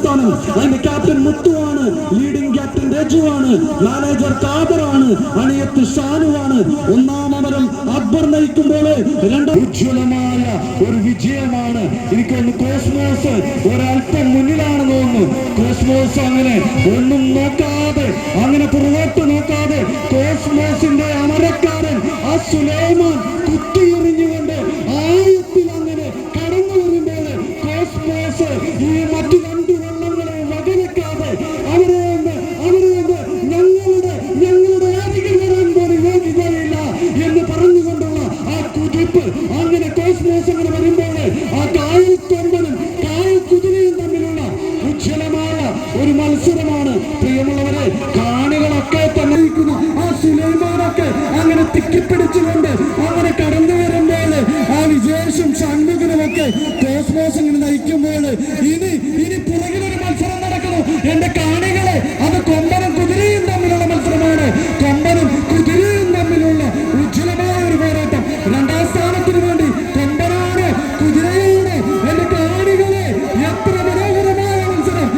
സ്ഥാനം. അതിന്റെ captain മുത്തുവാണ്, leading captain രജുവാണ്, manager ഖാദറാണ്, അണിയത്ത് ഷാനുവാണ്. ഒന്നാം അമരം അക്ബർ നയിക്കുമ്പോൾ ഉജ്ജ്വലമായ ഒരു വിജയമാണ്. എനിക്കൊന്ന് കോസ്മോസ് ഒരല്പം മുന്നിലാണെന്ന് തോന്നുന്നു. കോസ്മോസ് അങ്ങനെ ഒന്നും നോക്കാതെ, അങ്ങനെ പുറകോട്ട് നോക്കാതെ കോസ്മോസിന്റെ അമരക്കാരൻ ആ സുലൈമാൻ കുത്തിയെറിഞ്ഞുകൊണ്ട് ആയത്തിൽ അങ്ങനെ കടന്നു വരുമ്പോൾ കോസ്മോസ് ഈ മറ്റു രണ്ട് വള്ളങ്ങളെ വകവെക്കാതെ അവരെ ഞങ്ങളുടെ അരികിൽ വരാൻ പോലും യോഗ്യതയില്ല എന്ന് പറഞ്ഞുകൊണ്ടുള്ള ആ കുതിപ്പ്, അങ്ങനെ കോസ്മോസ് അങ്ങനെ വരുമ്പോൾ ആ കായൽ കൊമ്പനും കായൽ കുതിരയും തമ്മിലുള്ള ഉജ്ജ്വലമായ ഒരു മത്സരമാണ്. പ്രിയമുള്ളവരെ, കാണികളൊക്കെ തന്നെ ആ സുലൈമാനൊക്കെ അങ്ങനെ തിക്കിപ്പിടിച്ചുകൊണ്ട് അങ്ങനെ കടന്നു വരുമ്പോൾ ആ വിജേഷും ഷൺമുഖനുമൊക്കെ കോസ്മോസ് ഇങ്ങനെ നയിക്കുമ്പോൾ ഇനി പുറകിലൊരു മത്സരം നടക്കുന്നു. എന്റെ കാണികളെ, അത് കൊമ്പനും കുതിരയും തമ്മിലുള്ള മത്സരമാണ്. കൊമ്പനും കുതിരയും തമ്മിലുള്ള ഉജ്ജ്വലമായ ഒരു പോരാട്ടം. രണ്ടാം സ്ഥാനത്തിന് വേണ്ടി കൊമ്പനാണ്, കുതിരയാണ്. എന്റെ കാണികളെ, എത്ര മനോഹരമായ മത്സരം.